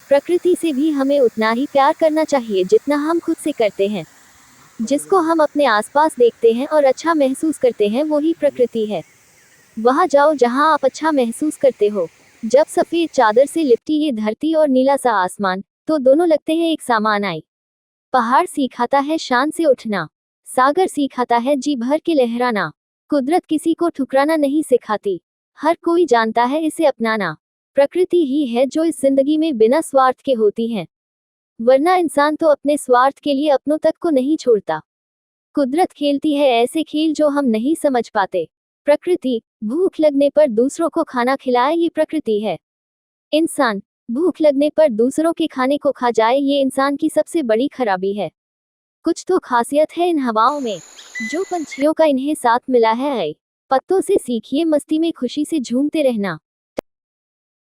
प्रकृति से भी हमें उतना ही प्यार करना चाहिए जितना हम खुद से करते हैं। जिसको हम अपने आसपास देखते हैं और अच्छा महसूस करते हैं वो ही प्रकृति है। वहाँ जाओ जहाँ आप अच्छा महसूस करते हो। जब सफेद चादर से लिपटी ये धरती और नीला सा आसमान, तो दोनों लगते हैं एक समान आई। पहाड़ सिखाता है शान से उठना, सागर सिखाता है जी भर के लहराना। कुदरत किसी को ठुकराना नहीं सिखाती, हर कोई जानता है इसे अपनाना। प्रकृति ही है जो इस जिंदगी में बिना स्वार्थ के होती है, वरना इंसान तो अपने स्वार्थ के लिए अपनों तक को नहीं छोड़ता। कुदरत खेलती है ऐसे खेल जो हम नहीं समझ पाते। प्रकृति भूख लगने पर दूसरों को खाना खिलाए, ये प्रकृति है। इंसान भूख लगने पर दूसरों के खाने को खा जाए, ये इंसान की सबसे बड़ी खराबी है। कुछ तो खासियत है इन हवाओं में, जो पंछियों का इन्हें साथ मिला है। पत्तों से सीखिए मस्ती में खुशी से झूमते रहना।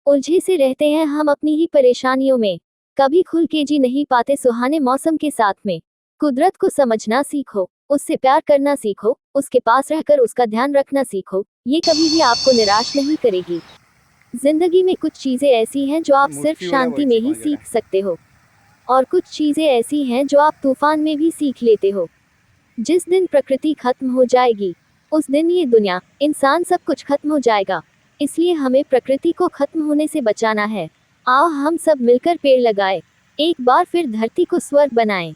उलझे से रहते हैं हम अपनी ही परेशानियों में, कभी खुल के जी नहीं पाते सुहाने मौसम के साथ में। कुदरत को समझना सीखो, उससे प्यार करना सीखो, उसके पास रहकर उसका ध्यान रखना सीखो। ये कभी भी आपको निराश नहीं करेगी। जिंदगी में कुछ चीजें ऐसी हैं जो आप सिर्फ शांति में ही सीख सकते हो, और कुछ चीजें ऐसी हैं जो आप तूफान में भी सीख लेते हो। जिस दिन प्रकृति खत्म हो जाएगी, उस दिन ये दुनिया, इंसान सब कुछ खत्म हो जाएगा। इसलिए हमें प्रकृति को खत्म होने से बचाना है। आओ हम सब मिलकर पेड़ लगाएं, एक बार फिर धरती को स्वर्ग बनाएं।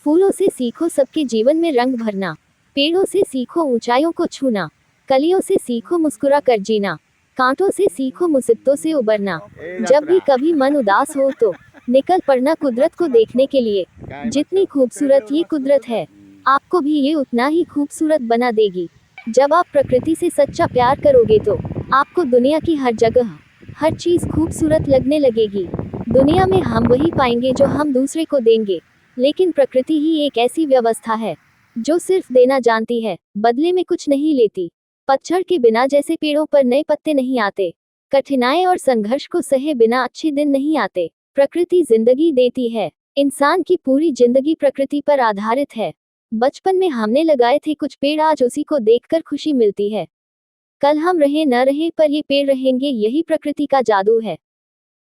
फूलों से सीखो सबके जीवन में रंग भरना, पेड़ों से सीखो ऊंचाइयों को छूना, कलियों से सीखो मुस्कुरा कर जीना, कांटों से सीखो मुसीबतों से उबरना। जब भी कभी मन उदास हो तो निकल पड़ना कुदरत को देखने के लिए। जितनी खूबसूरत ये कुदरत है, आपको भी ये उतना ही खूबसूरत बना देगी। जब आप प्रकृति से सच्चा प्यार करोगे तो आपको दुनिया की हर जगह, हर चीज खूबसूरत लगने लगेगी। दुनिया में हम वही पाएंगे जो हम दूसरे को देंगे, लेकिन प्रकृति ही एक ऐसी व्यवस्था है जो सिर्फ देना जानती है, बदले में कुछ नहीं लेती। पतझड़ के बिना जैसे पेड़ों पर नए पत्ते नहीं आते, कठिनाई और संघर्ष को सहे बिना अच्छे दिन नहीं आते। प्रकृति जिंदगी देती है, इंसान की पूरी जिंदगी प्रकृति पर आधारित है। बचपन में हमने लगाए थे कुछ पेड़, आज उसी को देखकर खुशी मिलती है। कल हम रहे न रहे पर ये पेड़ रहेंगे, यही प्रकृति का जादू है।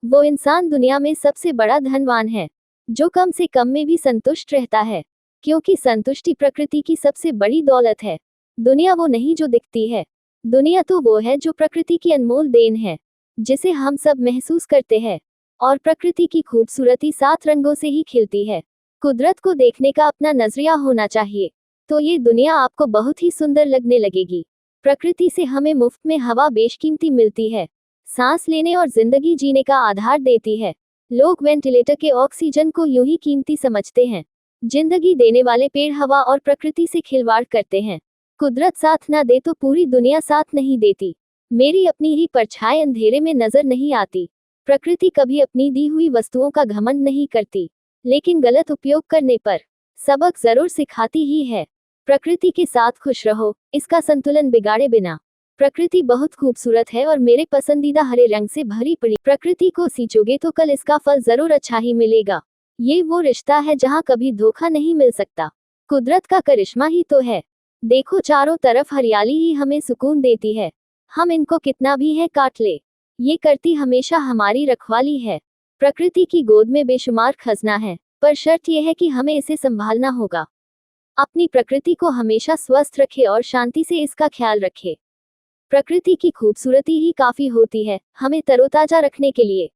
वो इंसान दुनिया में सबसे बड़ा धनवान है जो कम से कम में भी संतुष्ट रहता है, क्योंकि संतुष्टि प्रकृति की सबसे बड़ी दौलत है। दुनिया वो नहीं जो दिखती है, दुनिया तो वो है जो प्रकृति की अनमोल देन है, जिसे हम सब महसूस करते हैं। और प्रकृति की खूबसूरती 7 रंगों से ही खिलती है। कुदरत को देखने का अपना नजरिया होना चाहिए, तो ये दुनिया आपको बहुत ही सुंदर लगने लगेगी। प्रकृति से हमें मुफ्त में हवा बेशकीमती मिलती है, सांस लेने और जिंदगी जीने का आधार देती है। लोग वेंटिलेटर के ऑक्सीजन को यूं ही कीमती समझते हैं। जिंदगी देने वाले पेड़ हवा और प्रकृति से खिलवाड़ करते हैं। कुदरत साथ ना दे तो पूरी दुनिया साथ नहीं देती। मेरी अपनी ही परछाई अंधेरे में नजर नहीं आती। प्रकृति कभी अपनी दी हुई वस्तुओं का घमंड नहीं करती, लेकिन गलत उपयोग करने पर सबक जरूर सिखाती ही है। प्रकृति के साथ खुश रहो, इसका संतुलन बिगाड़े बिना। प्रकृति बहुत खूबसूरत है और मेरे पसंदीदा हरे रंग से भरी पड़ी प्रकृति को सींचोगे तो कल इसका फल जरूर अच्छा ही मिलेगा। ये वो रिश्ता है जहाँ कभी धोखा नहीं मिल सकता। कुदरत का करिश्मा ही तो है। देखो चारों तरफ हरियाली ही हमें सुकून देती है। हम इनको कितना भी है काट ले, ये करती हमेशा हमारी रखवाली है। प्रकृति की गोद में बेशुमार खजाना है, पर शर्त यह है कि हमें इसे संभालना होगा। अपनी प्रकृति को हमेशा स्वस्थ रखे और शांति से इसका ख्याल रखे। प्रकृति की खूबसूरती ही काफी होती है हमें तरोताजा रखने के लिए।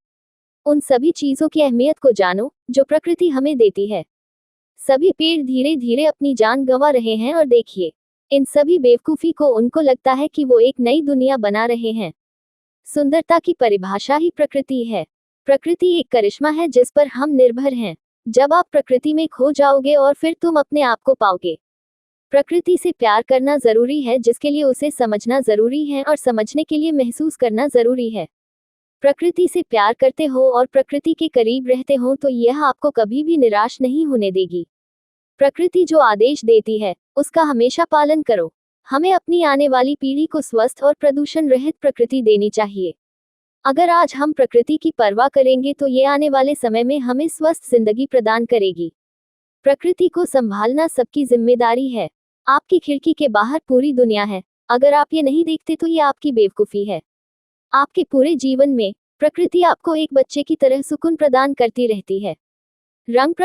उन सभी चीजों की अहमियत को जानो जो प्रकृति हमें देती है। सभी पेड़ धीरे धीरे अपनी जान गंवा रहे हैं और देखिए इन सभी बेवकूफी को उनको लगता है कि वो एक नई दुनिया बना रहे हैं। सुंदरता की परिभाषा ही प्रकृति है। प्रकृति एक करिश्मा है जिस पर हम निर्भर हैं। जब आप प्रकृति में खो जाओगे और फिर तुम अपने आप को पाओगे। प्रकृति से प्यार करना जरूरी है, जिसके लिए उसे समझना जरूरी है और समझने के लिए महसूस करना जरूरी है। प्रकृति से प्यार करते हो और प्रकृति के करीब रहते हो तो यह आपको कभी भी निराश नहीं होने देगी। प्रकृति जो आदेश देती है उसका हमेशा पालन करो। हमें अपनी आने वाली पीढ़ी को स्वस्थ और प्रदूषण रहित प्रकृति देनी चाहिए। अगर आज हम प्रकृति की परवाह करेंगे तो ये आने वाले समय में हमें स्वस्थ जिंदगी प्रदान करेगी। प्रकृति को संभालना सबकी जिम्मेदारी है। आपकी खिड़की के बाहर पूरी दुनिया है, अगर आप ये नहीं देखते तो ये आपकी बेवकूफ़ी है। आपके पूरे जीवन में प्रकृति आपको एक बच्चे की तरह सुकून प्रदान करती रहती है। रंग